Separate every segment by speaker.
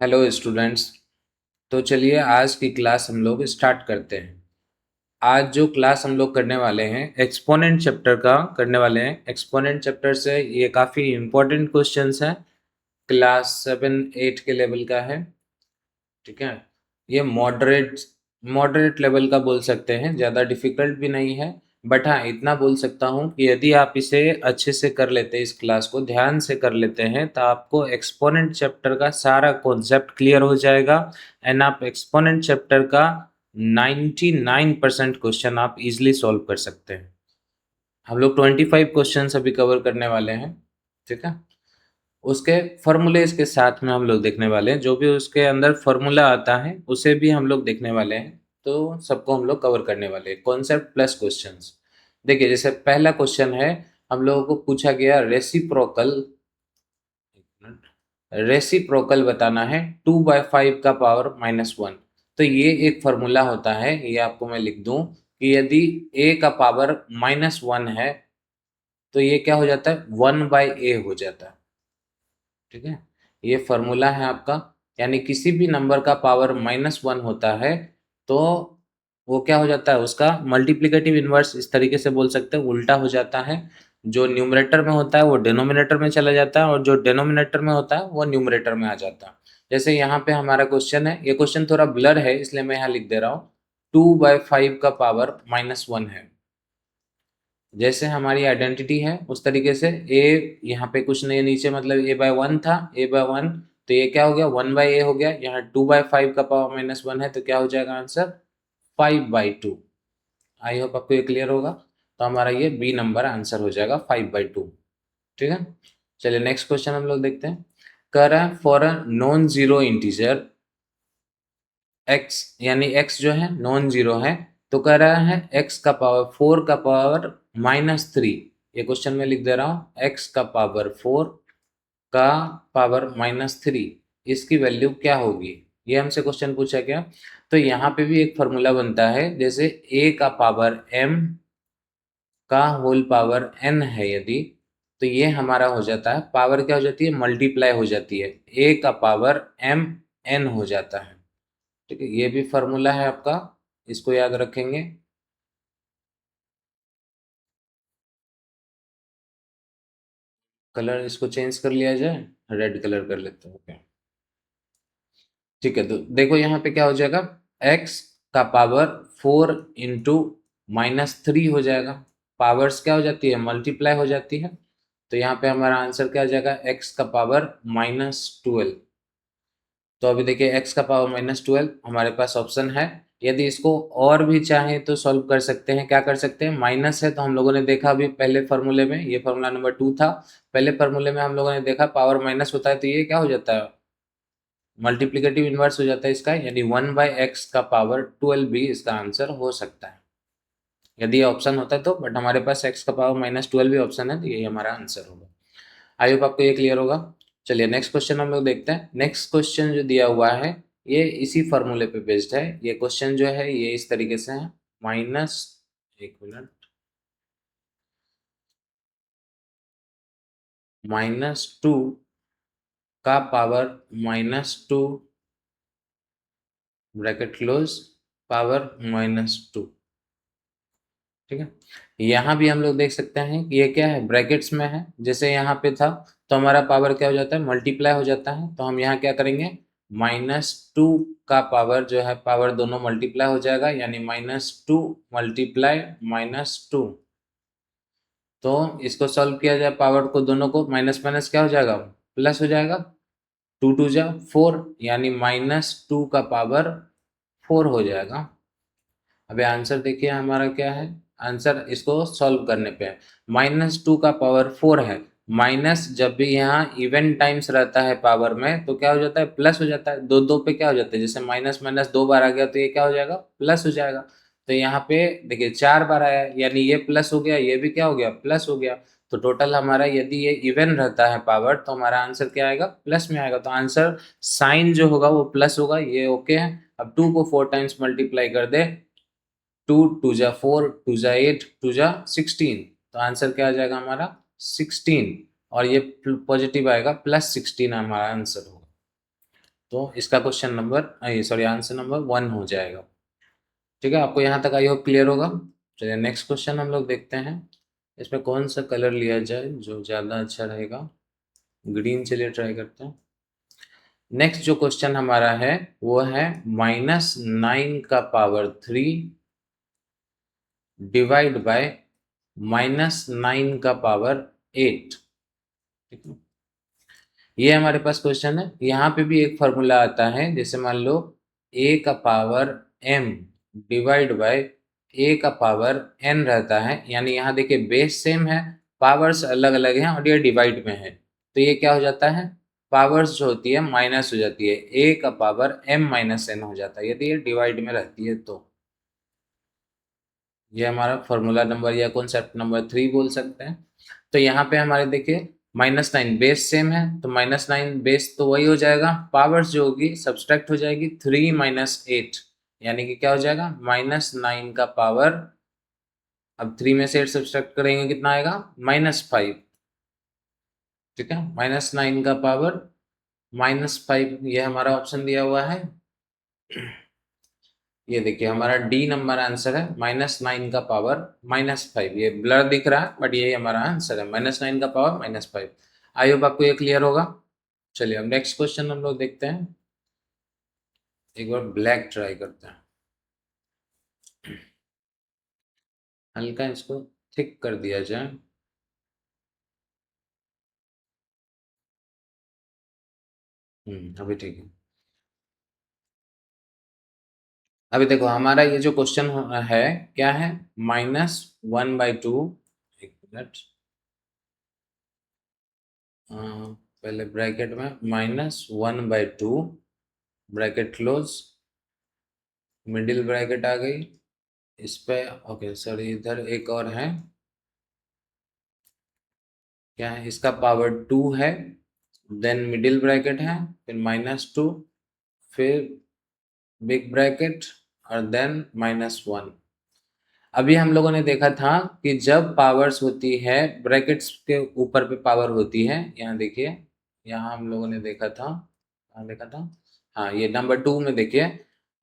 Speaker 1: Hello students. तो चलिए आज की क्लास हम लोग स्टार्ट करते हैं। आज जो क्लास हम लोग करने वाले हैं एक्सपोनेंट चैप्टर का करने वाले हैं। एक्सपोनेंट चैप्टर से ये काफ़ी इम्पोर्टेंट क्वेश्चंस हैं। क्लास 7-8 के लेवल का है। ठीक है, ये मॉडरेट मॉडरेट लेवल का बोल सकते हैं, ज़्यादा डिफिकल्ट भी नहीं है। बट हाँ, इतना बोल सकता हूँ कि यदि आप इसे अच्छे से कर लेते हैं, इस क्लास को ध्यान से कर लेते हैं, तो आपको एक्सपोनेंट चैप्टर का सारा कॉन्सेप्ट क्लियर हो जाएगा। एंड आप एक्सपोनेंट चैप्टर का 99% क्वेश्चन आप इजीली सॉल्व कर सकते हैं। हम लोग 25 क्वेश्चन अभी कवर करने वाले हैं। ठीक है, उसके फॉर्मूले के साथ में हम लोग देखने वाले हैं, जो भी उसके अंदर फॉर्मूला आता है उसे भी हम लोग देखने वाले हैं। तो सबको हम लोग कवर करने वाले हैं, कॉन्सेप्ट प्लस क्वेश्चंस। देखिए, जैसे पहला क्वेश्चन है, हम लोगों को पूछा गया रेसिप्रोकल बताना है 2/5 का पावर -1। तो ये एक फॉर्मूला होता है, ये आपको मैं लिख दूं कि यदि a का पावर -1 है तो ये क्या हो जाता है, 1/a हो जाता है। ठीक है, ये फॉर्मूला है आपका। यानी किसी भी नंबर का पावर -1 होता है तो वो क्या हो जाता है, उसका मल्टीप्लिकेटिव इनवर्स इस तरीके से बोल सकते हैं, उल्टा हो जाता है। जो न्यूमरेटर में होता है वो डिनोमिनेटर में चला जाता है, और जो डिनोमिनेटर में होता है वो न्यूमरेटर में आ जाता है। जैसे यहाँ पे हमारा क्वेश्चन है, ये क्वेश्चन थोड़ा ब्लर है इसलिए मैं यहाँ लिख दे रहा हूँ। 2/5 का पावर -1 है। जैसे हमारी आइडेंटिटी है उस तरीके से ए, यहाँ पे कुछ नहीं है नीचे, मतलब a/1 था, a/1, तो ये क्या हो गया, 1/a हो गया। यहाँ 2/5 का पावर -1 है तो क्या हो जाएगा आंसर, 5/2। आई होप आपको ये क्लियर होगा। तो हमारा ये बी नंबर आंसर हो जाएगा 5/2। ठीक है, चलिए नेक्स्ट क्वेश्चन हम लोग देखते हैं। कह रहा है for a non zero integer x, यानी x जो है नॉन जीरो है, तो कह रहा है x का पावर 4 का पावर -3। ये क्वेश्चन में लिख दे रहा हूँ, x का पावर 4 का पावर -3, इसकी वैल्यू क्या होगी, ये हमसे क्वेश्चन पूछा गया। तो यहाँ पे भी एक फॉर्मूला बनता है, जैसे a का पावर m का होल पावर n है यदि, तो ये हमारा हो जाता है, पावर क्या हो जाती है, मल्टीप्लाई हो जाती है, a का पावर m n हो जाता है। ठीक है, ये भी फॉर्मूला है आपका, इसको याद रखेंगे। कलर इसको चेंज कर लिया जाए, रेड कलर कर लेते हैं। ओके, ठीक है, तो देखो यहाँ पे क्या हो जाएगा, x का पावर 4 इंटू -3 हो जाएगा। पावर्स क्या हो जाती है, मल्टीप्लाई हो जाती है। तो यहाँ पे हमारा आंसर क्या हो जाएगा, x का पावर -12। तो अभी देखिए x का पावर -12 हमारे पास ऑप्शन है। यदि इसको और भी चाहें तो सॉल्व कर सकते हैं। क्या कर सकते हैं, माइनस है तो हम लोगों ने देखा अभी पहले फॉर्मूले में, ये फॉर्मूला नंबर 2 था। पहले फॉर्मूले में हम लोगों ने देखा पावर माइनस होता है तो ये क्या हो जाता है, मल्टीप्लिकेटिव इनवर्स हो जाता है इसका, यानी 1/x का पावर 12 भी इसका आंसर हो सकता है यदि ऑप्शन होता है तो। बट हमारे पास x का पावर -12 भी ऑप्शन है, तो यही हमारा आंसर होगा। आई होप आपको ये क्लियर होगा। चलिए नेक्स्ट क्वेश्चन हम लोग देखते हैं। नेक्स्ट क्वेश्चन जो दिया हुआ है ये इसी फॉर्मूले पे बेस्ड है। ये क्वेश्चन जो है ये इस तरीके से है, माइनस, एक मिनट, -2 का पावर -2 ब्रैकेट क्लोज पावर -2। ठीक है, यहाँ भी हम लोग देख सकते हैं कि ये क्या है, ब्रैकेट्स में है। जैसे यहाँ पे था तो हमारा पावर क्या हो जाता है, मल्टीप्लाई हो जाता है। तो हम यहाँ क्या करेंगे, -2 का पावर जो है, पावर दोनों मल्टीप्लाई हो जाएगा, यानी -2 मल्टीप्लाई -2। तो इसको सॉल्व किया जाए, पावर को दोनों को माइनस माइनस क्या हो जाएगा, प्लस हो जाएगा। 2 2 जा 4, यानी -2 का पावर 4 हो जाएगा। अभी आंसर देखिए हमारा क्या है, आंसर इसको सॉल्व करने पे है। -2 का पावर 4 है, माइनस जब भी यहाँ इवन टाइम्स रहता है पावर में तो क्या हो जाता है, प्लस हो जाता है। दो दो पे क्या हो जाता है, जैसे माइनस माइनस 2 बार आ गया तो ये क्या हो जाएगा, प्लस हो जाएगा। तो यहाँ पे देखिए 4 बार आया, यानी ये प्लस हो गया, ये भी क्या हो गया, प्लस हो गया। तो टोटल हमारा यदि ये इवन रहता है पावर तो हमारा आंसर क्या आएगा, प्लस में आएगा। तो आंसर साइन जो होगा वो प्लस होगा, ये ओके है। अब 2 को 4 टाइम्स मल्टीप्लाई कर दे, 2 2 जा 4, 2 जा 8, 2 जा 16, तो आंसर क्या आ जाएगा हमारा 16। और ये पॉजिटिव आएगा, +16 हमारा आंसर होगा। तो इसका question number sorry answer number 1 हो जाएगा। ठीक है, आपको यहाँ तक आई होप क्लियर होगा। चलिए नेक्स्ट क्वेश्चन हम लोग देखते हैं। इसमें कौन सा कलर लिया जाए जो ज़्यादा अच्छा रहेगा। ग्रीन चलिए ट्राई करते हैं। नेक्स्ट जो क्वेश्चन हमारा है वो है -9 का पावर 3 डिवाइड बाय -9 का पावर 8। ठीक है, ये हमारे पास क्वेश्चन है। यहाँ पे भी एक फॉर्मूला आता है, जैसे मान लो a का power m divide by a का पावर n रहता है। यानी यहाँ देखिए बेस सेम है, पावर्स अलग अलग हैं और ये डिवाइड में है, तो ये क्या हो जाता है, पावर्स जो होती है माइनस हो जाती है, a का पावर m माइनस n हो जाता है यदि ये डिवाइड में रहती है। तो ये हमारा फॉर्मूला नंबर या कॉन्सेप्ट नंबर 3 बोल सकते हैं। तो यहाँ पे हमारे देखिए -9 बेस सेम है, तो -9 बेस तो वही हो जाएगा, पावर्स जो होगी सब्सट्रैक्ट हो जाएगी, 3 - 8 यानी कि क्या हो जाएगा -9 का पावर। अब 3 में से 8 सब्सट्रैक्ट करेंगे कितना आएगा -5। ठीक है, -9 का पावर -5, ये हमारा ऑप्शन दिया हुआ है। ये देखिए हमारा डी नंबर आंसर है, -9 का पावर -5। ये ब्लर दिख रहा है बट ये हमारा आंसर है, -9 का पावर -5। आई होप आपको ये क्लियर होगा। चलिए अब नेक्स्ट क्वेश्चन हम लोग देखते हैं। एक बार ब्लैक ट्राई करते हैं, हल्का इसको थिक कर दिया जाए। अभी ठीक है। अभी देखो हमारा ये जो क्वेश्चन है क्या है, -1/2। एक मिनट, पहले ब्रैकेट में -1/2 ब्रैकेट क्लोज, मिडिल ब्रैकेट आ गई इस पे। ओके सॉरी, इधर एक और है, क्या है, इसका पावर 2 है, देन मिडिल ब्रैकेट है, फिर -2, फिर बिग ब्रैकेट और देन -1। अभी हम लोगों ने देखा था कि जब पावर्स होती है ब्रैकेट्स के ऊपर पे पावर होती है, यहाँ देखिए, यहाँ हम लोगों ने देखा था, कहाँ देखा था, हाँ ये नंबर 2 में देखिए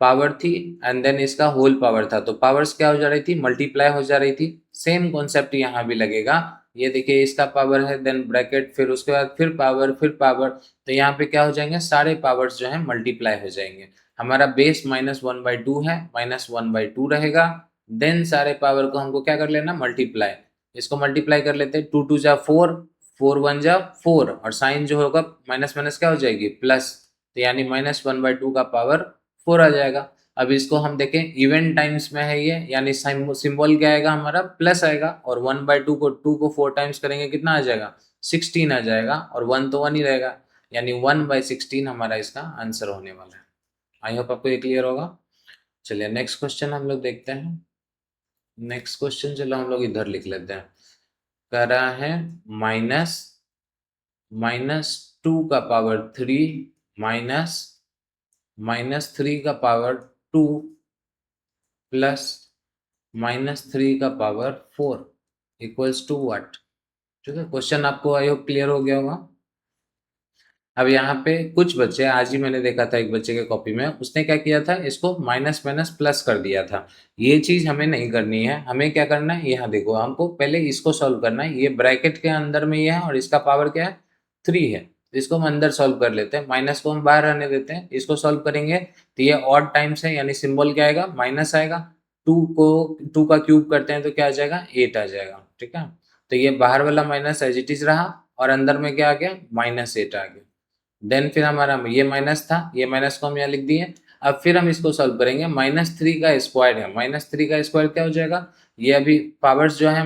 Speaker 1: पावर थी एंड देन इसका होल पावर था, तो पावर्स क्या हो जा रही थी, मल्टीप्लाई हो जा रही थी। सेम कॉन्सेप्ट यहाँ भी लगेगा। ये देखिए इसका पावर है, देन ब्रैकेट, फिर उसके बाद फिर पावर, फिर पावर, तो यहाँ पे क्या हो जाएंगे, सारे पावर्स जो है मल्टीप्लाई हो जाएंगे। हमारा बेस -1/2 है, -1/2 रहेगा, देन सारे पावर को हमको क्या कर लेना, मल्टीप्लाई। इसको मल्टीप्लाई कर लेते हैं, 2 2 जा 4, 4 1 जा 4, और साइन जो होगा माइनस माइनस क्या हो जाएगी, प्लस, तो यानी -1/2 का पावर 4 आ जाएगा। अब इसको हम देखें इवन टाइम्स में है ये, यानी सिंबल क्या आएगा हमारा, प्लस आएगा, और 1/2 को 2 को 4 टाइम्स करेंगे कितना आ जाएगा, 16 आ जाएगा, और 1 तो 1 ही रहेगा, यानी 1/16 हमारा इसका आंसर होने वाला है। आई होप आपको ये क्लियर होगा। चलिए नेक्स्ट क्वेश्चन हम लोग देखते हैं। नेक्स्ट क्वेश्चन चलो हम लोग इधर लिख लेते हैं। कह रहा है माइनस -2 का पावर 3 माइनस -3 का पावर 2 प्लस -3 का पावर 4 इक्वल्स टू व्हाट। ठीक है, क्वेश्चन आपको आई होप क्लियर हो गया होगा। अब यहाँ पे कुछ बच्चे, आज ही मैंने देखा था एक बच्चे के कॉपी में, उसने क्या किया था, इसको माइनस माइनस प्लस कर दिया था। ये चीज हमें नहीं करनी है, हमें क्या करना है, यहाँ देखो हमको पहले इसको सॉल्व करना है। ये ब्रैकेट के अंदर में ये है और इसका पावर क्या है, 3 है, तो इसको हम अंदर सॉल्व कर लेते हैं, माइनस को हम बाहर रहने देते हैं। इसको सॉल्व करेंगे तो ये ऑड टाइम्स है, यानी सिंबल क्या आएगा, माइनस आएगा। 2 का क्यूब करते हैं तो क्या आ जाएगा, 8 आ जाएगा। ठीक है, तो ये बाहर वाला माइनस एज इट इज रहा और अंदर में क्या आ गया, -8 आ गया। देन फिर हमारा ये माइनस था, ये माइनस को हम यहाँ लिख दिए। अब फिर हम इसको सॉल्व करेंगे, -3 का स्क्वायर है, -3 का स्क्वायर क्या हो जाएगा, ये अभी पावर्स जो है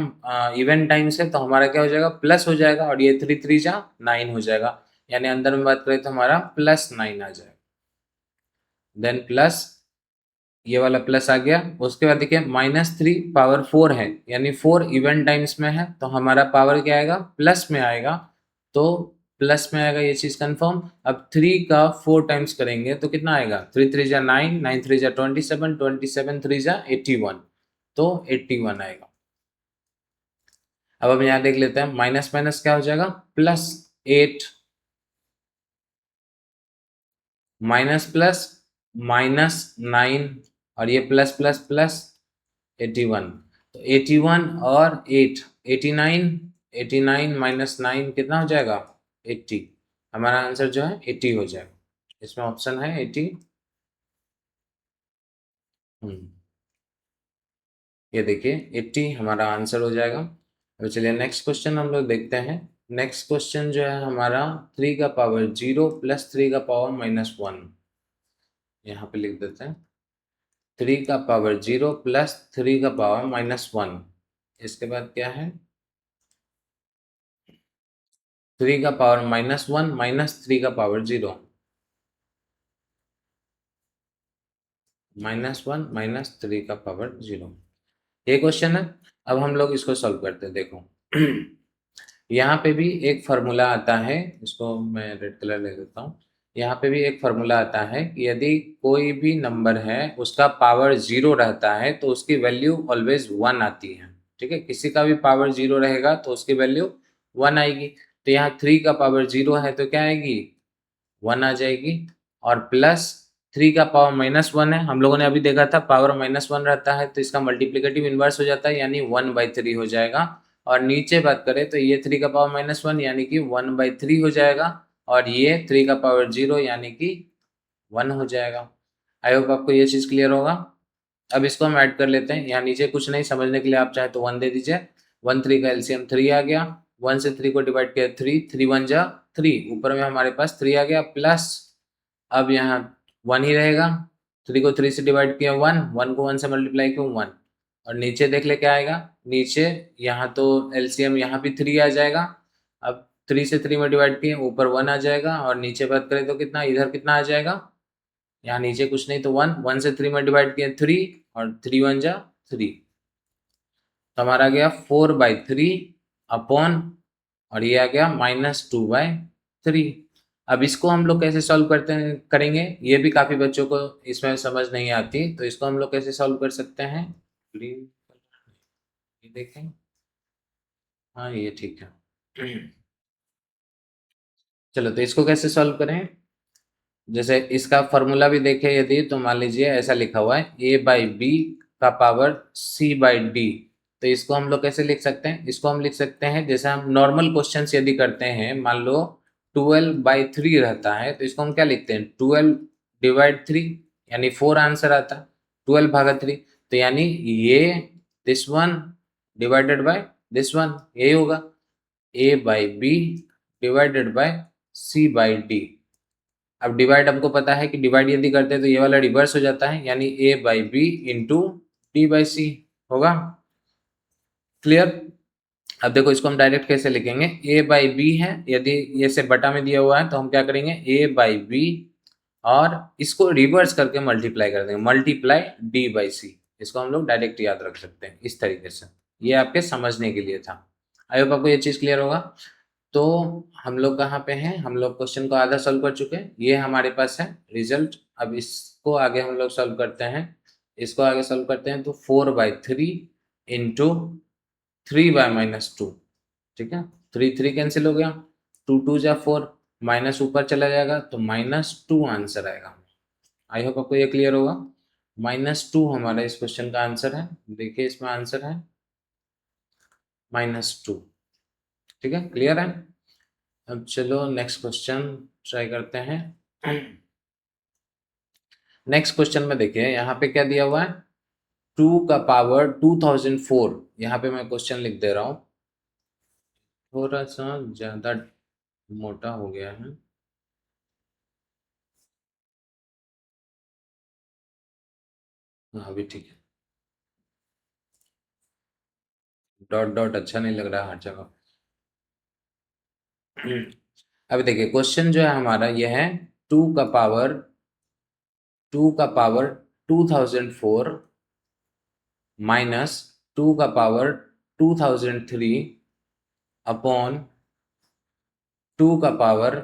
Speaker 1: इवन टाइम्स है, तो हमारा क्या हो जाएगा, प्लस हो जाएगा, और ये 3 3 जा 9 हो जाएगा, यानी अंदर में बात करें तो हमारा +9 आ जाएगा। देन प्लस, ये वाला प्लस आ गया। उसके बाद देखिए -3 पावर 4 है, यानी 4 इवन टाइम्स में है, तो हमारा पावर क्या आएगा, प्लस में आएगा, तो प्लस में आएगा, ये चीज कंफर्म। अब 3 का 4 टाइम्स करेंगे तो कितना आएगा, 3 3 जा 9, 9 3 जा 27, 27 3 जा 81, तो 81 आएगा। अब हम यहाँ देख लेते हैं, माइनस माइनस क्या हो जाएगा, +8, माइनस प्लस -9 और ये प्लस प्लस प्लस 81। तो 81 और 8 89, 89 -9 कितना हो जाएगा 80। हमारा आंसर जो है 80 हो जाएगा। इसमें ऑप्शन है 80। ये देखिए 80 हमारा आंसर हो जाएगा। अब चलिए नेक्स्ट क्वेश्चन हम लोग देखते हैं। नेक्स्ट क्वेश्चन जो है हमारा 3 का पावर 0 प्लस 3 का पावर -1। यहाँ पे लिख देते हैं 3 का पावर 0 प्लस 3 का पावर -1। इसके बाद क्या है 3 का पावर -1 माइनस 3 का पावर 0, -1 माइनस 3 का पावर 0। ये क्वेश्चन है। अब हम लोग इसको सॉल्व करते हैं। देखो यहाँ पे भी एक फार्मूला आता है, इसको मैं रेड कलर ले देता हूँ। यहाँ पे भी एक फार्मूला आता है कि यदि कोई भी नंबर है उसका पावर 0 रहता है तो उसकी वैल्यू ऑलवेज 1 आती है। ठीक है, किसी का भी पावर 0 रहेगा तो उसकी वैल्यू 1 आएगी। तो यहाँ 3 का पावर 0 है तो क्या आएगी 1 आ जाएगी। और प्लस 3 का पावर -1 है, हम लोगों ने अभी देखा था पावर -1 रहता है तो इसका मल्टीप्लिकेटिव इनवर्स हो जाता है यानी 1/3 हो जाएगा। और नीचे बात करें तो ये 3 का पावर -1 यानी कि 1/3 हो जाएगा। और ये 3 का पावर 0 यानी कि 1 हो जाएगा। आई होप आपको ये चीज़ क्लियर होगा। अब इसको हम ऐड कर लेते हैं। यहाँ नीचे कुछ नहीं, समझने के लिए आप चाहे तो 1 दे दीजिए। 1 3 का एलसीएम 3 आ गया। 1 से 3 को डिवाइड किया 3, 3 1 जा 3, ऊपर में हमारे पास 3 आ गया प्लस। अब यहाँ 1 ही रहेगा। 3 को 3 से डिवाइड किया 1, 1 को 1 से मल्टीप्लाई किया 1। और नीचे देख ले क्या आएगा नीचे, यहाँ तो एलसीएम यहाँ भी 3 आ जाएगा। अब 3 से 3 में डिवाइड किए ऊपर 1 आ जाएगा। और नीचे बात करें तो कितना इधर कितना आ जाएगा, यहाँ नीचे कुछ नहीं तो 1, 1 से 3 में डिवाइड किए 3 और 3 1 जा 3। तो हमारा आ गया 4/3 अपॉन, और ये आ गया -2/3। अब इसको हम लोग कैसे सॉल्व करते हैं करेंगे, ये भी काफ़ी बच्चों को इसमें समझ नहीं आती। तो इसको हम लोग कैसे सॉल्व कर सकते हैं, ग्रीन ये देखें। हाँ ये ठीक है। चलो तो इसको कैसे सॉल्व करें। जैसे इसका फॉर्मूला भी देखें यदि, तो मान लीजिए ऐसा लिखा हुआ है a/b का पावर c/d। तो इसको हम लोग कैसे लिख सकते हैं, इसको हम लिख सकते हैं जैसे हम नॉर्मल क्वेश्चन यदि करते हैं, मान लो 12/3 रहता है तो इसको हम क्या लिखते हैं 12/3 यानी 4 आंसर आता है 12/3। तो यानी ये this one divided by this one, यही होगा a/b डिवाइडेड बाय c/d। अब डिवाइड हमको पता है कि डिवाइड यदि करते हैं तो ये वाला रिवर्स हो जाता है यानी a/b इंटू d/c होगा। क्लियर। अब देखो इसको हम डायरेक्ट कैसे लिखेंगे, a/b है, यदि ये से बटा में दिया हुआ है तो हम क्या करेंगे a/b और इसको रिवर्स करके मल्टीप्लाई कर देंगे, मल्टीप्लाई d/c। इसको हम लोग डायरेक्ट याद रख सकते हैं इस तरीके से। ये आपके समझने के लिए था। आई होप आपको ये चीज़ क्लियर होगा। तो हम लोग कहाँ पे हैं, हम लोग क्वेश्चन को आधा सॉल्व कर चुके हैं, ये हमारे पास है रिजल्ट। अब इसको आगे हम लोग सॉल्व करते हैं। इसको आगे सॉल्व करते हैं तो 4/3 इंटू 3/-2। ठीक है, 3 3 कैंसिल हो गया, 2 2 जा 4, माइनस ऊपर चला जाएगा तो -2 आंसर आएगा। आई होप आपको ये क्लियर होगा। -2 हमारा इस क्वेश्चन का आंसर है। देखिए इसमें आंसर है -2। ठीक है, क्लियर है। अब चलो नेक्स्ट क्वेश्चन ट्राई करते हैं। नेक्स्ट क्वेश्चन में देखिए यहाँ पे क्या दिया हुआ है 2 का पावर 2004। यहाँ पे मैं क्वेश्चन लिख दे रहा हूँ, थोड़ा सा ज़्यादा मोटा हो गया है। हाँ अभी ठीक है, डॉट डॉट अच्छा नहीं लग रहा हर जगह। अभी देखिए क्वेश्चन जो है हमारा ये है 2 का पावर 2004 माइनस 2 का पावर 2003 अपॉन 2 का पावर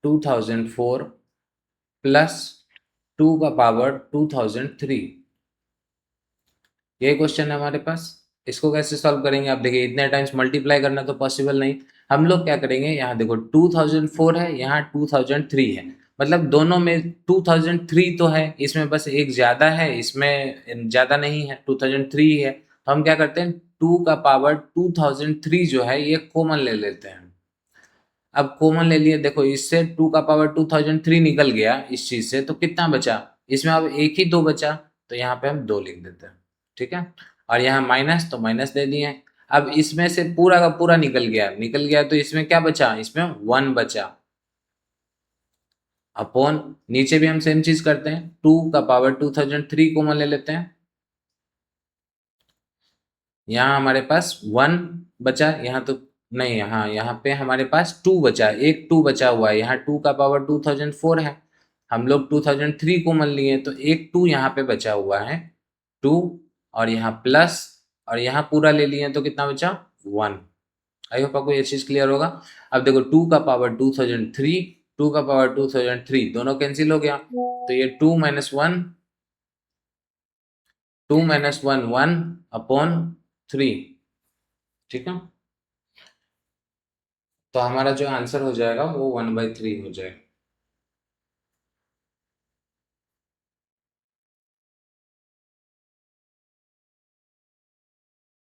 Speaker 1: 2004 प्लस 2 का पावर 2003। ये क्वेश्चन है हमारे पास। इसको कैसे सॉल्व करेंगे, आप देखिए इतने टाइम्स मल्टीप्लाई करना तो पॉसिबल नहीं। हम लोग क्या करेंगे, यहाँ देखो 2004 है, यहाँ 2003 है, मतलब दोनों में 2003 तो है, इसमें बस एक ज्यादा है, इसमें ज्यादा नहीं है, 2003 ही है। तो हम क्या करते हैं, 2 का पावर 2003 जो है ये कॉमन ले लेते हैं। अब कॉमन ले लिए, देखो इससे 2 का पावर 2003 निकल गया इस चीज से, तो कितना बचा, इसमें अब एक ही 2 बचा, तो यहाँ पे हम 2 लिख देते हैं। ठीक है, और यहाँ माइनस, तो माइनस दे दिए। अब इसमें से पूरा का पूरा निकल गया, तो इसमें क्या बचा, इसमें 1 बचा, अपॉन, नीचे भी हम सेम चीज करते हैं, 2 का पावर 2003 कॉमन ले लेते हैं। यहाँ हमारे पास 1 बचा, यहाँ तो नहीं, यहाँ पे हमारे पास 2 बचा, एक 2 बचा हुआ है, यहाँ 2 का पावर 2004 है, हम लोग 2003 कॉमन लिए, तो एक 2 यहाँ पे बचा हुआ है, 2, और यहाँ प्लस, और यहाँ पूरा ले लिए तो कितना बचा, 1। आई होप आपको ये चीज क्लियर होगा। अब देखो 2 का पावर 2003, 2 का पावर 2003 दोनों कैंसिल हो गया, तो ये 2 minus one, 2 minus one 1 upon 3। ठीक है, तो हमारा जो आंसर हो जाएगा वो 1/3 हो जाएगा।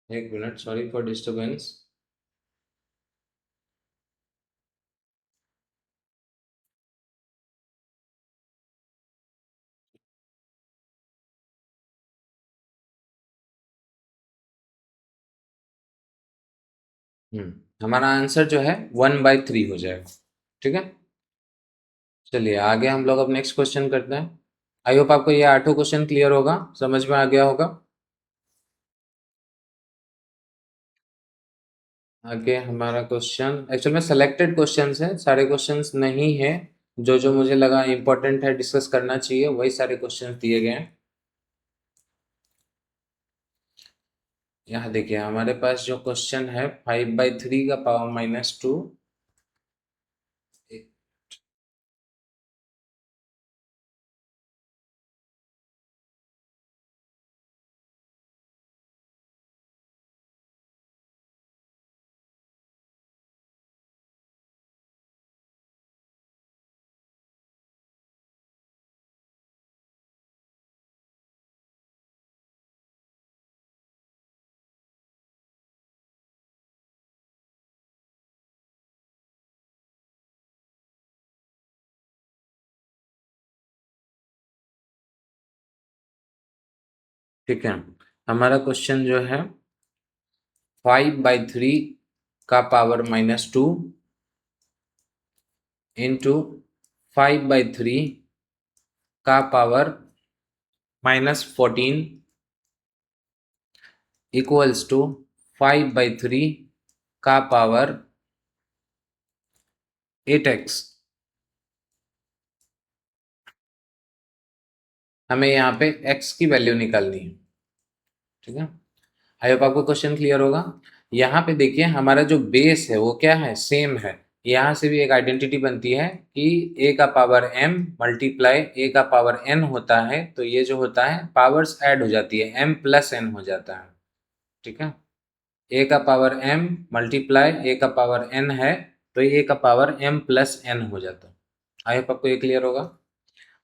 Speaker 1: एक मिनट, सॉरी फॉर डिस्टरबेंस। हमारा आंसर जो है 1/3 हो जाएगा। ठीक है, चलिए आगे हम लोग अब नेक्स्ट क्वेश्चन करते हैं। आई होप आपको ये आठों क्वेश्चन क्लियर होगा, समझ में आ गया होगा। आगे हमारा क्वेश्चन एक्चुअल में सेलेक्टेड क्वेश्चंस है, सारे क्वेश्चंस नहीं है, जो जो मुझे लगा इंपॉर्टेंट है डिस्कस करना चाहिए वही सारे क्वेश्चंस दिए गए हैं। यहाँ देखिए हमारे पास जो क्वेश्चन है 5/3 का पावर -2। ठीक है, हमारा क्वेश्चन जो है 5/3 का पावर -2 इंटू 5/3 का पावर -14 इक्वल्स टू 5/3 का पावर 8x। हमें यहाँ पे x की वैल्यू निकालनी है। ठीक है, आई होप आपको क्वेश्चन क्लियर होगा। यहाँ पे देखिए हमारा जो बेस है वो क्या है, सेम है। यहाँ से भी एक आइडेंटिटी बनती है कि a का पावर m मल्टीप्लाई a का पावर n होता है, तो ये जो होता है पावर्स ऐड हो जाती है, m प्लस n हो जाता है। ठीक है, a का पावर m मल्टीप्लाई a का पावर n है, तो ये a का पावर m प्लस n हो जाता है। आई होप आपको ये क्लियर होगा।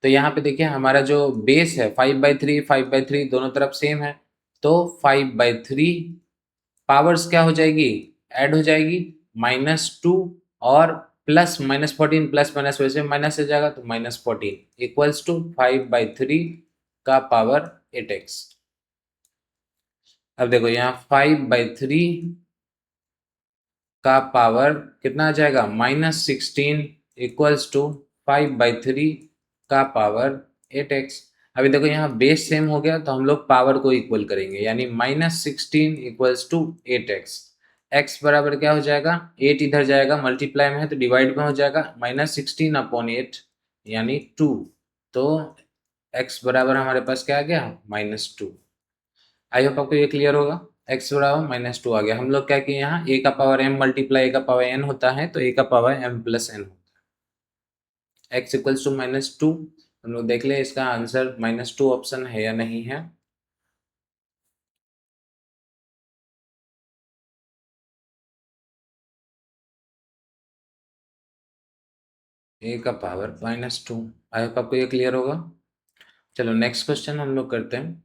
Speaker 1: तो यहाँ पे देखिए हमारा जो बेस है 5/3, 5/3 दोनों तरफ सेम है, तो 5/3 पावर्स क्या हो जाएगी, ऐड हो जाएगी, -2 और प्लस -14, प्लस माइनस वैसे माइनस हो जाएगा, तो -14 इक्वल्स टू 5/3 का पावर 8x। अब देखो यहाँ 5/3 का पावर कितना आ जाएगा, -16 इक्वल्स टू 5/3 का पावर 8x। अभी देखो यहाँ बेस सेम हो गया, तो हम लोग पावर को इक्वल करेंगे, यानी -16 इक्वल्स टू 8x। x बराबर क्या हो जाएगा, 8 इधर जाएगा, मल्टीप्लाई में है तो डिवाइड में हो जाएगा, -16/8 यानी 2। तो x बराबर हमारे पास क्या आ गया, -2। आई होप आपको ये क्लियर होगा। x बराबर -2 आ गया। हम लोग क्या किए, यहाँ a का पावर m मल्टीप्लाई a का पावर n होता है, तो a का पावर m प्लस n होता है। x इक्वल्स टू -2, हम लोग देख ले इसका आंसर -2 ऑप्शन है या नहीं है। ए का पावर -2। आई होप आपको ये क्लियर होगा। चलो नेक्स्ट क्वेश्चन हम लोग करते हैं।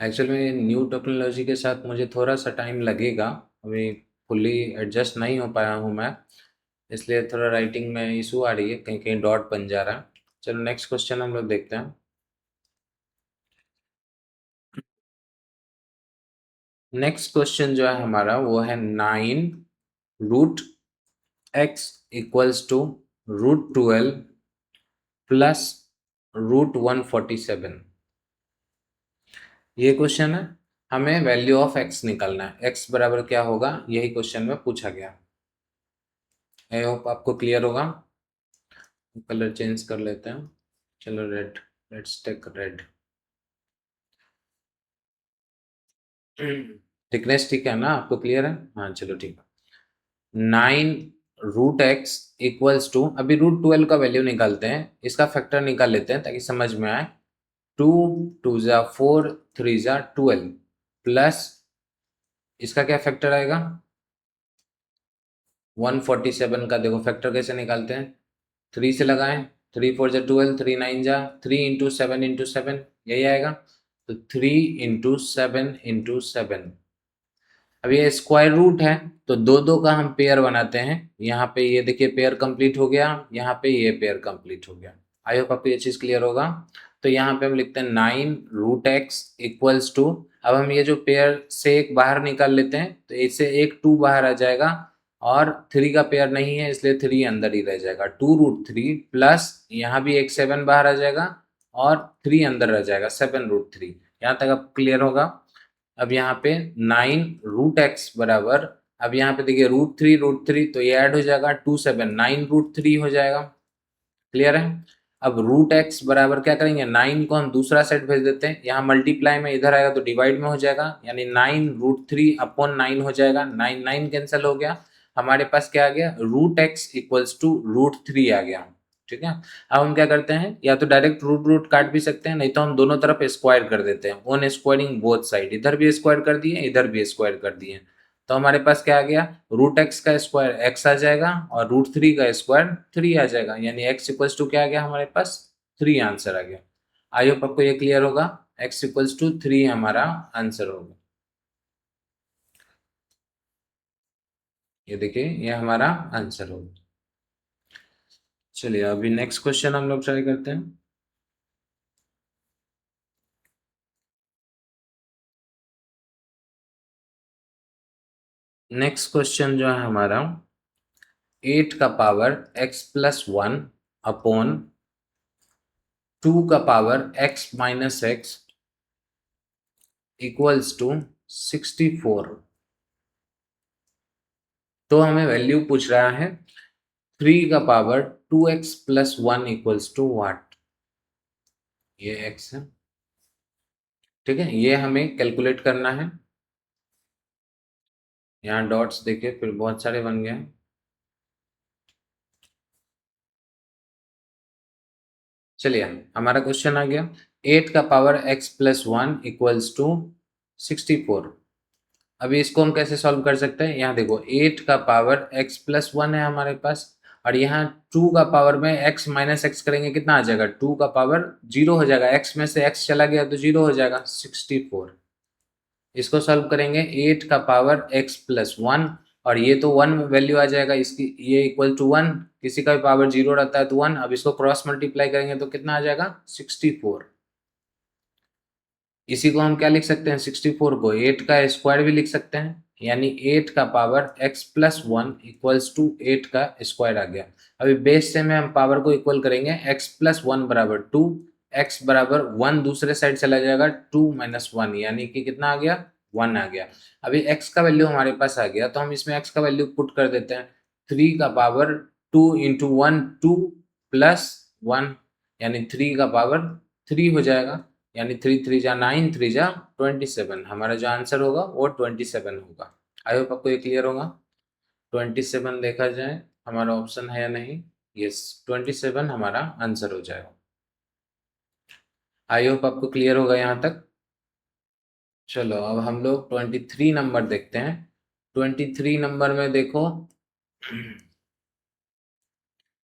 Speaker 1: एक्चुअल में न्यू टेक्नोलॉजी के साथ मुझे थोड़ा सा टाइम लगेगा, अभी फुल्ली एडजस्ट नहीं हो पाया हूँ मैं, इसलिए थोड़ा राइटिंग में इशू आ रही है, कहीं कहीं डॉट बन जा रहा है। चलो नेक्स्ट क्वेश्चन हम लोग देखते हैं। नेक्स्ट क्वेश्चन जो है हमारा वो है 9√x = √12 प्लस √147। ये क्वेश्चन है, हमें वैल्यू ऑफ x निकालना है, x बराबर क्या होगा यही क्वेश्चन में पूछा गया। आई होप आपको क्लियर होगा। कलर चेंज कर लेते हैं, चलो red, let's take red. Thickness ठीक है ना, आपको क्लियर है? हाँ चलो ठीक है। 9√x = अभी √12 का वैल्यू निकालते हैं, इसका फैक्टर निकाल लेते हैं ताकि समझ में आए। 2 2 जा 4 3 जा 12 प्लस इसका क्या फैक्टर आएगा 147 का। देखो फैक्टर कैसे निकालते हैं, 3 से लगाएं, 3 4 जा 12, 3 9 जा 3 इंटू 7 इंटू 7, यही आएगा। तो 3 इंटू 7 इंटू 7। अब ये स्क्वायर रूट है तो दो दो का हम पेयर बनाते हैं। यहाँ पे ये देखिए पेयर कंप्लीट हो गया, यहाँ पे ये पेयर कंप्लीट हो गया। आई होप आपको ये चीज क्लियर होगा। तो यहाँ पे हम लिखते हैं 9√x = अब हम ये जो पेयर से एक बाहर निकाल लेते हैं तो इससे एक 2 बाहर आ जाएगा, और 3 का पेयर नहीं है इसलिए 3 अंदर ही रह जाएगा। 2√3 प्लस यहाँ भी एक 7 बाहर आ जाएगा और 3 अंदर रह जाएगा, 7√3। यहाँ तक अब क्लियर होगा। अब यहाँ पे 9√x बराबर, अब यहाँ पे देखिए √3 तो ये ऐड हो जाएगा 2 7 9√3 हो जाएगा। क्लियर है। अब √x बराबर क्या करेंगे, 9 को हम दूसरा सेट भेज देते हैं, यहाँ मल्टीप्लाई में इधर आएगा तो डिवाइड में हो जाएगा, यानी 9√3/9 हो जाएगा। 9 9 कैंसिल हो गया, हमारे पास क्या आ गया √x = √3 आ गया। ठीक है। अब हम क्या करते हैं, या तो डायरेक्ट रूट रूट काट भी सकते हैं, नहीं तो हम दोनों तरफ स्क्वायर कर देते हैं, वन स्क्वायरिंग बोथ साइड, इधर भी स्क्वायर कर दिए इधर भी स्क्वायर कर दिए। तो हमारे पास क्या आ गया, √x का स्क्वायर x आ जाएगा और √3 का स्क्वायर 3 आ जाएगा, यानी x = क्या आ गया हमारे पास 3 आंसर आ गया। आई होप आपको ये क्लियर होगा। x = 3 हमारा आंसर होगा। ये देखिए ये हमारा आंसर होगा। चलिए अभी नेक्स्ट क्वेश्चन हम लोग ट्राई करते हैं। नेक्स्ट क्वेश्चन जो है हमारा 8 का पावर x+1/2 का पावर x - x = 64। तो हमें वैल्यू पूछ रहा है 3 का पावर 2x+1 = व्हाट। ये x है, ठीक है, ये हमें कैलकुलेट करना है। यहाँ डॉट्स देखिए फिर बहुत सारे बन गए। चलिए हमारा क्वेश्चन आ गया 8 का पावर x+1 = 64। अभी इसको हम कैसे सॉल्व कर सकते हैं, यहाँ देखो 8 का पावर x+1 है हमारे पास, और यहाँ 2 का पावर में x - x करेंगे कितना आ जाएगा, 2 का पावर 0 हो जाएगा, x में से x चला गया तो 0 हो जाएगा 64। इसको सॉल्व करेंगे 8 का पावर x+1, और ये तो 1 वैल्यू आ जाएगा इसकी, ये =1, किसी का भी पावर 0 रहता है तो 1। अब इसको क्रॉस मल्टीप्लाई करेंगे तो कितना आ जाएगा 64। इसी को हम क्या लिख सकते हैं, 64 को 8 का स्क्वायर भी लिख सकते हैं, यानी 8 का पावर x+1 = 8 का स्क्वायर आ गया। अभी बेस से में हम पावर को इक्वल करेंगे, x+1 बराबर 2, x बराबर 1 दूसरे साइड चला जाएगा 2 - 1, यानी कि कितना आ गया 1 आ गया। अभी x का वैल्यू हमारे पास आ गया तो हम इसमें x का वैल्यू पुट कर देते हैं। 3 का पावर 2 × 1 2 प्लस 1, यानी 3 का पावर 3 हो जाएगा, यानी 3 3 जा 9 3 जा 27। हमारा जो आंसर होगा वो 27 होगा। आई होप आपको ये क्लियर होगा। 27 देखा जाए हमारा ऑप्शन है या नहीं, यस 27 हमारा आंसर हो जाएगा। आई होप आपको क्लियर होगा यहाँ तक। चलो अब हम लोग 23 नंबर देखते हैं। 23 नंबर में देखो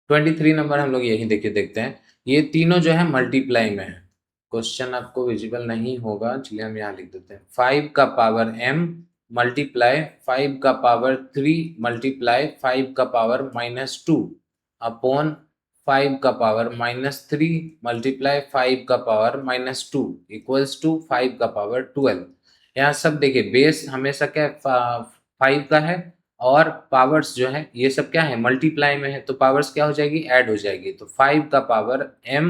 Speaker 1: 23 नंबर हम लोग यही देखते हैं। ये तीनों जो है मल्टीप्लाई में है। क्वेश्चन आपको विजिबल नहीं होगा, चलिए हम यहाँ लिख देते हैं। 5 का पावर m मल्टीप्लाई 5 का पावर 3 मल्टीप्लाई 5 का पावर -2 अपॉन 5 का पावर -3 मल्टीप्लाई 5 का पावर -2 इक्वल्स टू 5 का पावर 12। यहाँ सब देखिए, बेस हमेशा क्या 5 का है, और पावर्स जो है ये सब क्या है, मल्टीप्लाई में है, तो पावर्स क्या हो जाएगी, ऐड हो जाएगी। तो 5 का पावर m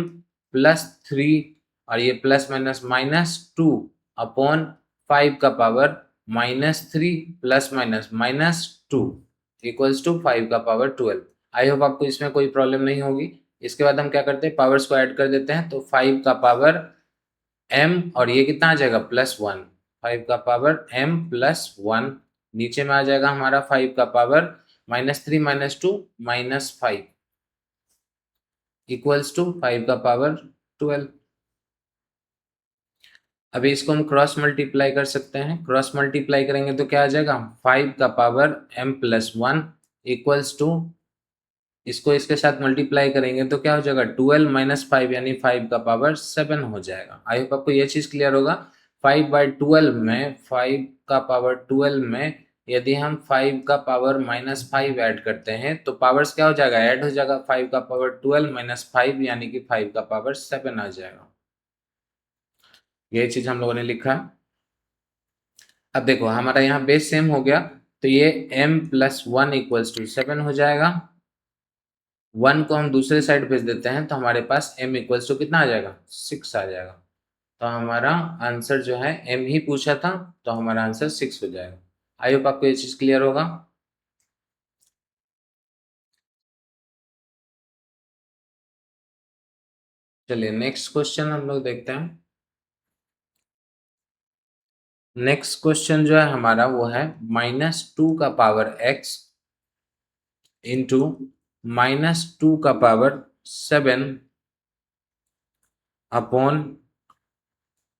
Speaker 1: +3 और ये प्लस माइनस -2 अपॉन 5 का power -3 plus minus -2 equals to 5 का पावर 12। आई होप आपको इसमें कोई प्रॉब्लम नहीं होगी। इसके बाद हम क्या करते हैं, पावर्स को ऐड कर देते हैं। तो 5 का पावर m और ये कितना आ जाएगा, +1। 5 का पावर m +1 नीचे में आ जाएगा हमारा 5 का पावर -3 -2 -5 इक्वल्स टू 5 का पावर 12। अभी इसको हम क्रॉस मल्टीप्लाई कर सकते हैं। क्रॉस मल्टीप्लाई करेंगे तो क्या आ जाएगा, 5 का पावर m +1 इक्वल्स टू, इसको इसके साथ मल्टीप्लाई करेंगे तो क्या हो जाएगा, 12 - 5 यानी 5 का पावर 7 हो जाएगा। आई होप आपको ये चीज क्लियर होगा। 5/12 में 5 का पावर 12 में यदि हम 5 का पावर -5 ऐड करते हैं तो पावर्स क्या हो जाएगा, ऐड हो जाएगा। 5 का पावर 12 - 5 यानी कि 5 का पावर 7 आ जाएगा। ये चीज हम लोगों ने लिखा। अब देखो हमारा यहाँ बेस सेम हो गया, तो ये m +1 इक्वल्स टू 7 हो जाएगा। 1 को हम दूसरे साइड भेज देते हैं तो हमारे पास m इक्वल्स टू कितना आ जाएगा, 6 आ जाएगा। तो हमारा आंसर जो है, m ही पूछा था तो हमारा आंसर 6 हो जाएगा। आई होप आपको ये चीज क्लियर होगा। चलिए नेक्स्ट क्वेश्चन हम लोग देखते हैं। नेक्स्ट क्वेश्चन जो है हमारा वो है -2 का पावर x इंटू -2 का पावर 7 अपॉन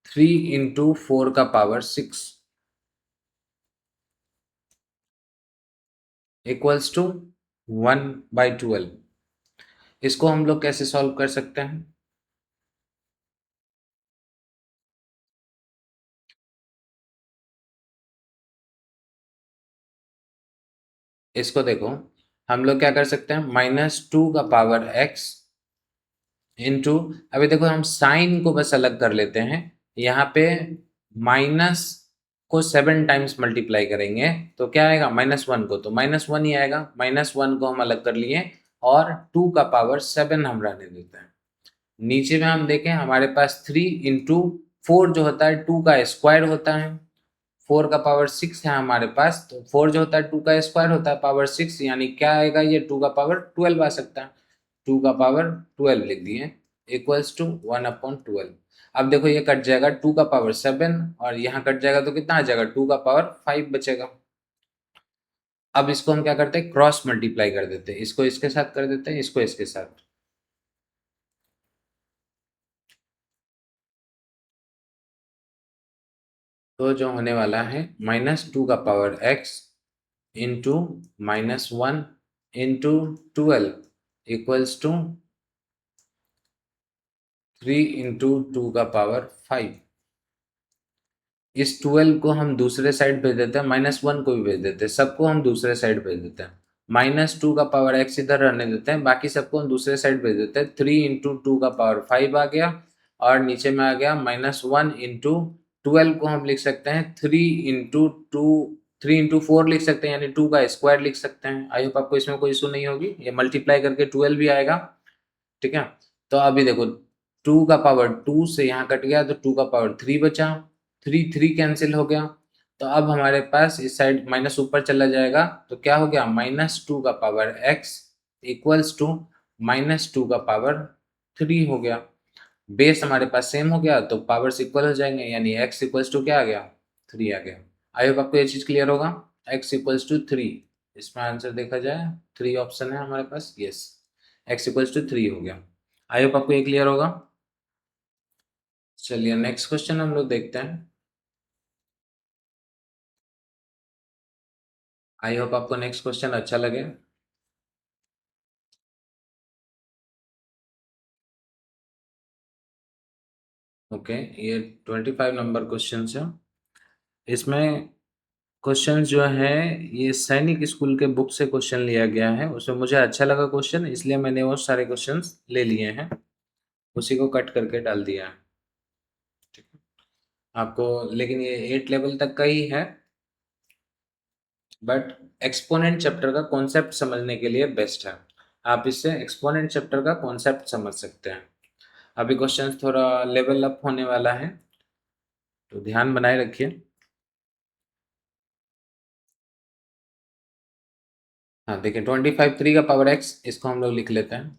Speaker 1: 3 इंटू 4 का पावर 6 इक्वल्स टू 1/12। इसको हम लोग कैसे सॉल्व कर सकते हैं। इसको देखो, हम लोग क्या कर सकते हैं, -2 का पावर x इंटू, अभी देखो हम साइन को बस अलग कर लेते हैं। यहाँ पे माइनस को 7 टाइम्स मल्टीप्लाई करेंगे तो क्या आएगा, -1 को तो -1 ही आएगा। -1 को हम अलग कर लिए और 2 का पावर 7 हम रहने देते हैं। नीचे में हम देखें हमारे पास 3 इंटू 4 जो होता है 2 का स्क्वायर होता है। 4 का पावर 6 है हमारे पास, तो 4 जो होता है 2 का स्क्वायर होता है पावर 6, यानी क्या आएगा, ये 2 का पावर 12 आ सकता है। 2 का पावर 12 लिख दिए इक्वल्स टू 1/12। अब देखो ये कट जाएगा, 2 का पावर 7 और यहाँ कट जाएगा तो कितना आ जाएगा, 2 का पावर 5 बचेगा। अब इसको हम क्या करते हैं, क्रॉस मल्टीप्लाई कर देते हैं। इसको इसके साथ कर देते हैं, इसको इसके साथ। तो जो होने वाला है, -2 का power x into -1 into 12 equals to 3 into 2 का पावर 5। इस 12 को हम दूसरे साइड भेज देते हैं, -1 को भी भेज देते हैं, सबको हम दूसरे साइड भेज देते हैं। -2 का पावर x इधर रहने देते हैं, बाकी सबको हम दूसरे साइड भेज देते हैं। 3 इंटू 2 का पावर 5 आ गया, और नीचे में आ गया -1 इंटू 12 को हम लिख सकते हैं 3 इंटू 4 लिख सकते हैं, यानी 2 का स्क्वायर लिख सकते हैं। आई होप आपको इसमें कोई इशू नहीं होगी, ये मल्टीप्लाई करके 12 भी आएगा। ठीक है, तो अभी देखो 2 का पावर 2 से यहाँ कट गया तो 2 का पावर 3 बचा, 3 3 कैंसिल हो गया। तो अब हमारे पास इस साइड माइनस ऊपर चला जाएगा तो क्या हो गया, -2 का पावर x इक्वल्स टू -2 का पावर 3 हो गया। बेस हमारे पास सेम हो गया तो पावर्स इक्वल हो जाएंगे, यानी x इक्वल्स टू क्या आ गया, 3 आ गया। आई होप आपको ये चीज क्लियर होगा। x इक्वल्स टू 3, इसमें आंसर देखा जाए 3 ऑप्शन है हमारे पास, यस, x इक्वल्स टू 3 हो गया। आई होप आपको ये क्लियर होगा। चलिए नेक्स्ट क्वेश्चन हम लोग देखते हैं। आई होप आपको नेक्स्ट क्वेश्चन अच्छा लगे। ओके, ये 25 नंबर क्वेश्चन है। इसमें क्वेश्चन जो है ये सैनिक स्कूल के बुक से क्वेश्चन लिया गया है। उसमें मुझे अच्छा लगा क्वेश्चन, इसलिए मैंने वो सारे क्वेश्चंस ले लिए हैं, उसी को कट करके डाल दिया है। ठीक है आपको, लेकिन ये 8 लेवल तक का ही है, बट एक्सपोनेंट चैप्टर का कॉन्सेप्ट समझने के लिए बेस्ट है। आप इससे एक्सपोनेंट चैप्टर का कॉन्सेप्ट समझ सकते हैं। अभी क्वेश्चन थोड़ा लेवल अप होने वाला है, तो ध्यान बनाए रखिए। हाँ देखिए, 25 3 का पावर x, इसको हम लोग लिख लेते हैं।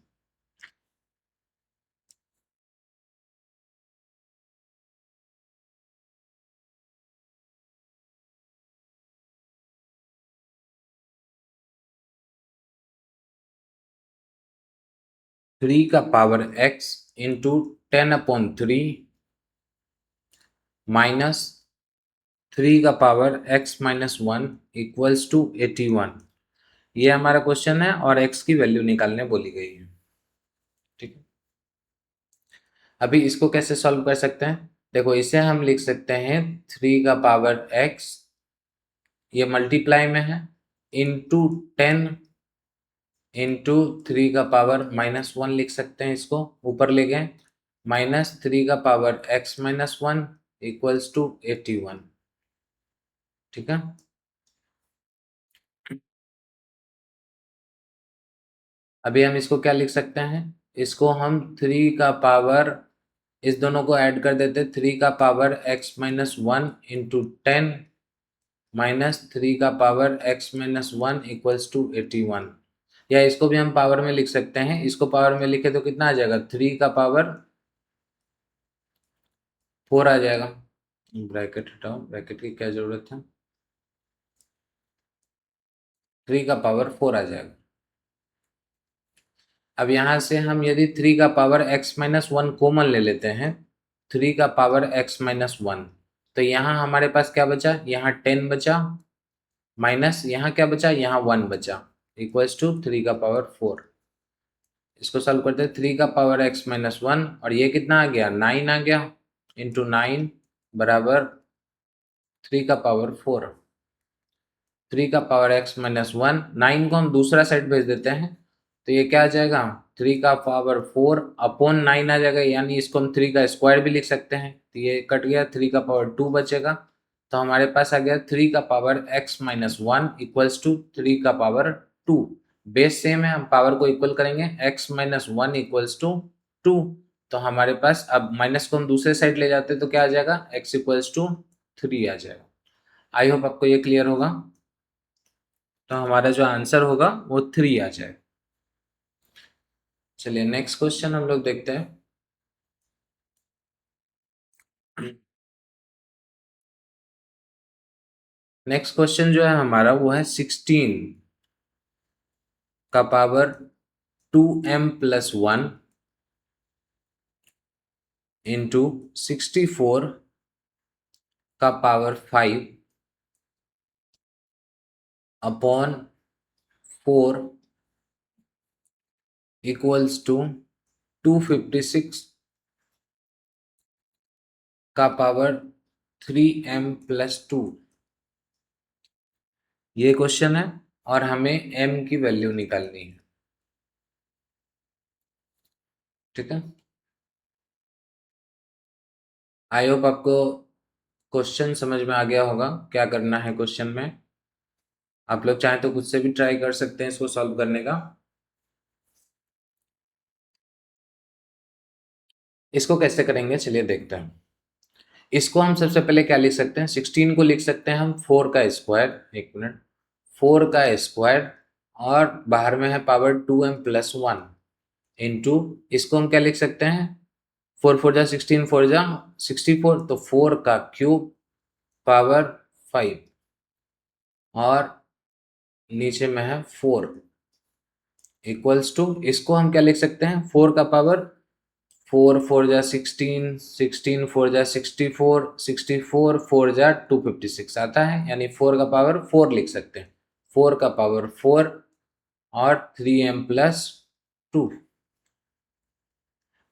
Speaker 1: थ्री का पावर x इंटू 10/3 माइनस 3 का power x minus 1 equals to 81। ये हमारा क्वेश्चन है और x की वैल्यू निकालने बोली गई है। ठीक है, अभी इसको कैसे सॉल्व कर सकते हैं? देखो, इसे हम लिख सकते हैं 3 का पावर x, ये मल्टीप्लाई में है, इंटू 10 इंटू 3 का पावर माइनस 1 लिख सकते हैं, इसको ऊपर ले गए, माइनस 3 का power x minus 1 equals to 81। ठीक है, अभी हम इसको क्या लिख सकते हैं? इसको हम 3 का पावर, इस दोनों को ऐड कर देते, 3 का power x minus 1 into 10 minus 3 का power x minus 1 equals to 81। या इसको भी हम पावर में लिख सकते हैं, इसको पावर में लिखे तो कितना आ जाएगा? 3 का पावर 4 आ जाएगा। ब्रैकेट हटाओ, ब्रैकेट की क्या जरूरत है, 3 का पावर 4 आ जाएगा। अब यहां से हम यदि 3 का पावर x माइनस 1 कॉमन ले लेते हैं, 3 का पावर x माइनस 1, तो यहाँ हमारे पास क्या बचा? यहाँ 10 बचा, माइनस यहाँ क्या बचा? यहाँ 1 बचा, इक्वल्स टू 3 का पावर 4। इसको सॉल्व करते हैं, 3 का पावर x माइनस 1 और ये कितना आ गया? 9 आ गया, इंटू 9 बराबर 3 का पावर 4। 3 का पावर x माइनस 1, 9 को हम दूसरा साइड भेज देते हैं, तो ये क्या आ जाएगा? 3 का पावर 4 अपॉन 9 आ जाएगा, यानी इसको हम 3 का स्क्वायर भी लिख सकते हैं, तो ये कट गया, 3 का पावर 2 बचेगा। तो हमारे पास आ गया 3 का power x minus 1 equals to 3 का पावर 2। बेस सेम है, हम पावर को इक्वल करेंगे, x माइनस 1 इक्वल्स टू 2। तो हमारे पास अब माइनस को हम दूसरे साइड ले जाते हैं, तो क्या आ जाएगा? x इक्वल्स टू 3 आ जाएगा। आई होप आपको ये क्लियर होगा। तो हमारा जो आंसर होगा वो 3 आ जाएगा। चलिए नेक्स्ट क्वेश्चन हम लोग देखते हैं। नेक्स्ट क्वेश्चन जो है हमारा वो है 16 का पावर 2m प्लस 1 इंटू 64 का पावर 5 अपॉन 4 इक्वल्स टू 256 का पावर 3m प्लस 2। ये क्वेश्चन है और हमें m की वैल्यू निकालनी है। ठीक है, आई होप आपको क्वेश्चन समझ में आ गया होगा क्या करना है क्वेश्चन में। आप लोग चाहें तो खुद से भी ट्राई कर सकते हैं इसको सॉल्व करने का। इसको कैसे करेंगे चलिए देखते हैं। इसको हम सबसे पहले क्या लिख सकते हैं? 16 को लिख सकते हैं हम 4 का स्क्वायर, एक मिनट, 4 का स्क्वायर और बाहर में है पावर 2m प्लस 1 इंटू, इसको हम क्या लिख सकते हैं? 4 4 जा 16, 4 जा 64, तो 4 का क्यूब पावर 5 और नीचे में है 4 इक्वल्स टू, इसको हम क्या लिख सकते हैं? 4 का पावर 4 4 जा 16, 16 4 जा 64, 64 4 जा 256 आता है, यानी 4 का पावर 4 लिख सकते हैं, 4 का पावर 4 और 3m प्लस 2।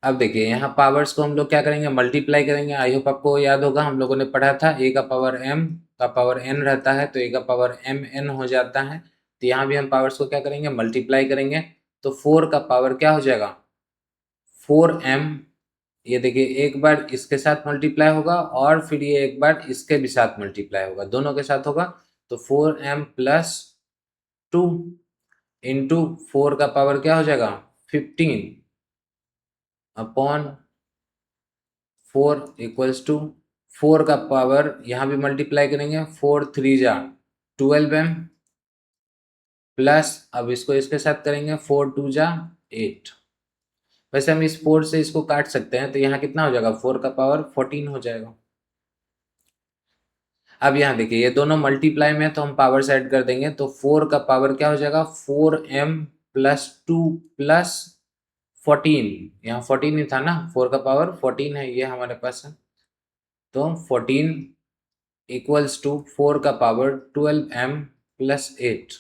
Speaker 1: अब देखिए यहाँ पावर्स को हम लोग क्या करेंगे, मल्टीप्लाई करेंगे। आई होप आपको याद होगा, हम लोगों ने पढ़ा था ए का पावर एम का पावर एन रहता है, तो ए का पावर एम एन हो जाता है। तो यहाँ भी हम पावर्स को क्या करेंगे, मल्टीप्लाई करेंगे। तो 4 का पावर क्या हो जाएगा, 4m। ये देखिए एक बार इसके साथ मल्टीप्लाई होगा और फिर ये एक बार इसके भी साथ मल्टीप्लाई होगा, दोनों के साथ होगा। तो 4m प्लस 2 इंटू 4 का पावर क्या हो जाएगा, 15 अपॉन 4 इक्वल्स टू 4 का पावर यहाँ भी मल्टीप्लाई करेंगे, 4 3 जा 12m प्लस, अब इसको इसके साथ करेंगे, 4 2 जा 8। वैसे हम इस 4 से इसको काट सकते हैं, तो यहाँ कितना हो जाएगा, 4 का पावर 14 हो जाएगा। अब यहाँ देखिए ये दोनों मल्टीप्लाई में, तो हम पावर्स ऐड कर देंगे। तो 4 का पावर क्या हो जाएगा, 4m प्लस 2 प्लस 14। यहाँ 14 ही था ना, 4 का पावर 14 है, ये हमारे पास है। तो 14 इक्वल्स टू 4 का पावर 12m प्लस 8।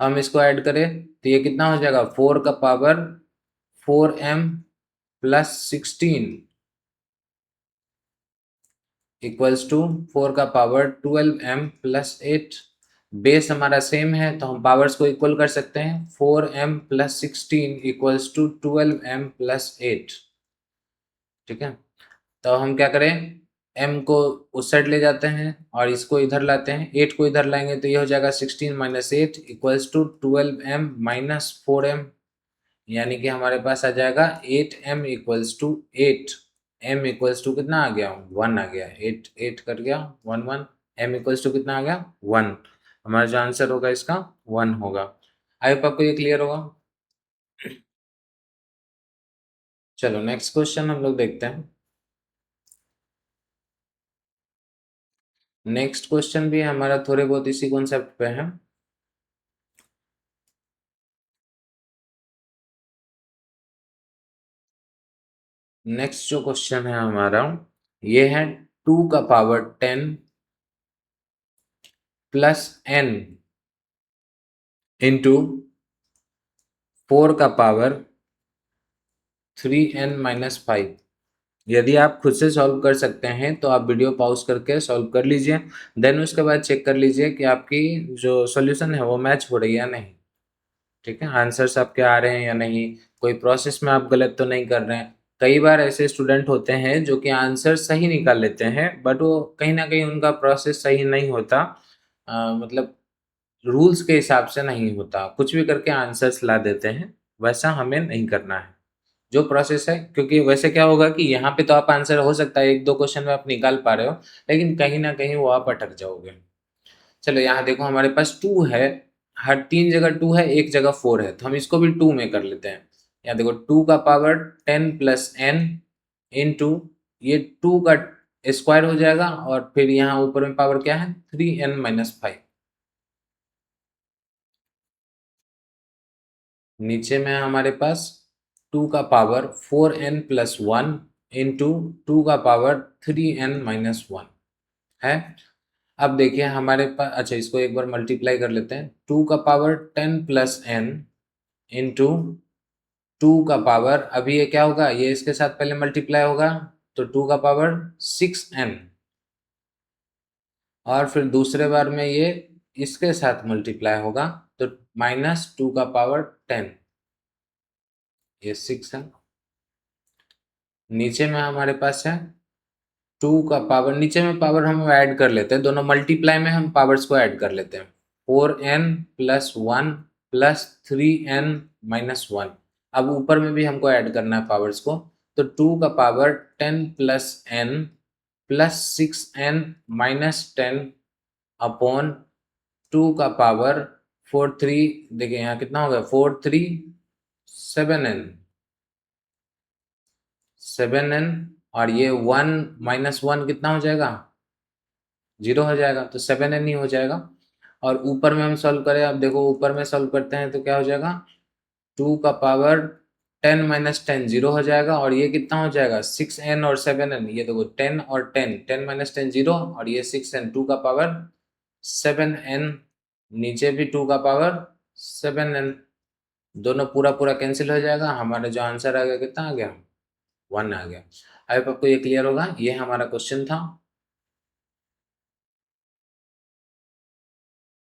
Speaker 1: हम इसको ऐड करें तो ये कितना हो जाएगा, 4 का power 4m plus 16 equals to 4 का पावर 12m प्लस 8। बेस हमारा सेम है, तो हम पावर्स को इक्वल कर सकते हैं। 4m plus 16 equals to 12m plus 8। ठीक है, तो हम क्या करें, m को उस साइड ले जाते हैं और इसको इधर लाते हैं, 8 को इधर लाएंगे तो ये हो जाएगा 16 minus 8 equals to 12m minus 4m। यानी कि हमारे पास आ जाएगा 8m equals to 8। m equals to कितना आ गया, 1 आ गया। 8 8 कट गया, 1 1। m इक्वल्स टू कितना आ गया, 1। हमारा जो आंसर होगा इसका 1 होगा। आई होप आपको ये क्लियर होगा। चलो नेक्स्ट क्वेश्चन हम लोग देखते हैं। नेक्स्ट क्वेश्चन भी हमारा थोड़े बहुत इसी कॉन्सेप्ट पे है। नेक्स्ट जो क्वेश्चन है हमारा, ये है 2 का पावर 10 प्लस n इंटू 4 का पावर 3n माइनस 5। यदि आप खुद से सॉल्व कर सकते हैं तो आप वीडियो पॉज करके सॉल्व कर लीजिए। देन उसके बाद चेक कर लीजिए कि आपकी जो सॉल्यूशन है वो मैच हो रही है या नहीं। ठीक है, आंसर्स आपके आ रहे हैं या नहीं, कोई प्रोसेस में आप गलत तो नहीं कर रहे हैं। कई बार ऐसे स्टूडेंट होते हैं जो कि आंसर सही निकाल लेते हैं, बट वो कहीं ना कहीं उनका प्रोसेस सही नहीं होता। मतलब रूल्स के हिसाब से नहीं होता, कुछ भी करके आंसर्स ला देते हैं। वैसा हमें नहीं करना है जो प्रोसेस है, क्योंकि वैसे क्या होगा कि यहाँ पे तो आप आंसर हो सकता है एक दो क्वेश्चन में आप निकाल पा रहे हो, लेकिन कहीं ना कहीं वो आप अटक जाओगे। चलो यहाँ देखो हमारे पास 2 है, हर 3 जगह 2 है, एक जगह 4 है, तो हम इसको भी 2 में कर लेते हैं। यहाँ देखो 2 का पावर 10 प्लस n इंटू ये 2 का स्क्वायर हो जाएगा, और फिर यहाँ ऊपर में पावर क्या है, 3n माइनस 5। नीचे में हमारे पास 2 का पावर 4n प्लस 1 इंटू 2 का पावर 3n माइनस 1 है। अब देखिए हमारे पास, अच्छा इसको एक बार मल्टीप्लाई कर लेते हैं। 2 का पावर 10 प्लस n इंटू 2 का पावर, अभी ये क्या होगा, ये इसके साथ पहले मल्टीप्लाई होगा, तो 2 का पावर 6n, और फिर दूसरे बार में ये इसके साथ मल्टीप्लाई होगा, तो माइनस 2 का पावर 10, ये 6 है। नीचे में हमारे पास है 2 का पावर, नीचे में पावर हम ऐड कर लेते हैं, दोनों मल्टीप्लाई में हम पावर्स को ऐड कर लेते हैं। 4n plus 1 plus 3n minus 1। अब ऊपर में भी हमको ऐड करना है पावर्स को, तो 2 का power 10 plus n plus 6n minus 10 upon 2 का पावर 4 3, देखिए यहाँ कितना हो गया, 4 3 7n, और ये 1 माइनस 1 कितना हो जाएगा, 0 हो जाएगा, तो 7n ही हो जाएगा। और ऊपर में हम सॉल्व करें, अब देखो ऊपर में सॉल्व करते हैं तो क्या हो जाएगा, 2 का पावर 10 माइनस 10 0 हो जाएगा, और ये कितना हो जाएगा, 6n और 7n, ये देखो 10 और 10, 10 माइनस 10 0, और ये 6n, 2 का पावर 7n, नीचे भी 2 का पावर 7n। दोनों पूरा पूरा कैंसिल हो जाएगा, हमारा जो आंसर आ गया कितना आ गया, 1 आ गया। आई होप आपको ये क्लियर होगा। ये हमारा क्वेश्चन था,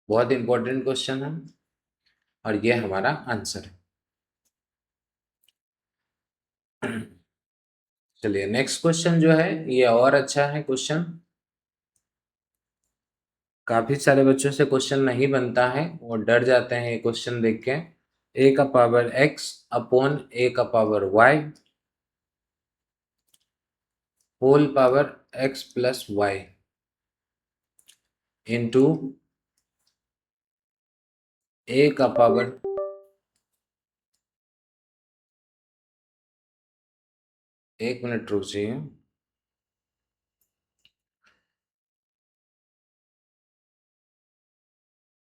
Speaker 1: बहुत इंपॉर्टेंट क्वेश्चन है, और ये हमारा आंसर है। चलिए नेक्स्ट क्वेश्चन जो है ये और अच्छा है क्वेश्चन। काफी सारे बच्चों से क्वेश्चन नहीं बनता है, वो डर जाते हैं ये क्वेश्चन देख के। ए का पावर एक्स अपॉन ए का power Y whole power X plus Y into A का पावर, एक मिनट रुक जाइए,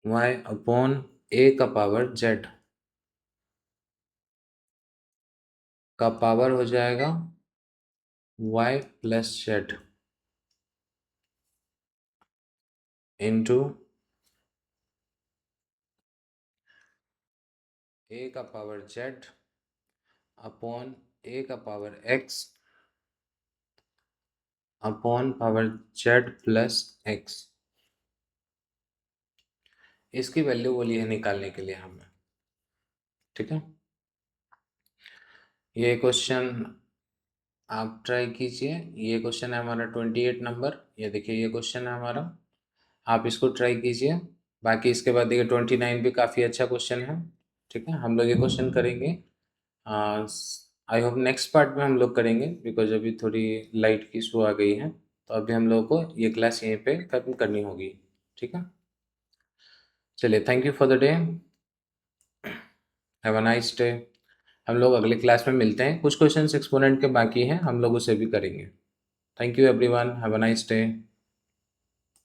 Speaker 1: वाई अपॉन ए का पावर जेड का पावर हो जाएगा Y plus Z into A का पावर जेड अपॉन ए का power x upon power Z plus x. इसकी वैल्यू बोली है निकालने के लिए हमें, ठीक है। ये क्वेश्चन आप ट्राई कीजिए। ये क्वेश्चन है हमारा 28 नंबर, ये देखिए ये क्वेश्चन है हमारा, आप इसको ट्राई कीजिए। बाकी इसके बाद देखिए 29 भी काफ़ी अच्छा क्वेश्चन है, ठीक है। हम लोग ये क्वेश्चन करेंगे, आई होप नेक्स्ट पार्ट में हम लोग करेंगे, बिकॉज अभी थोड़ी लाइट की इशू आ गई है, तो अभी हम लोगों को ये क्लास यहीं पे खत्म करनी होगी, ठीक है। चलिए, thank you for the day, have a nice day. हम लोग अगले क्लास में मिलते हैं, कुछ क्वेश्चन एक्सपोनेंट के बाकी हैं, हम लोग उसे भी करेंगे। Thank you everyone, have a nice day.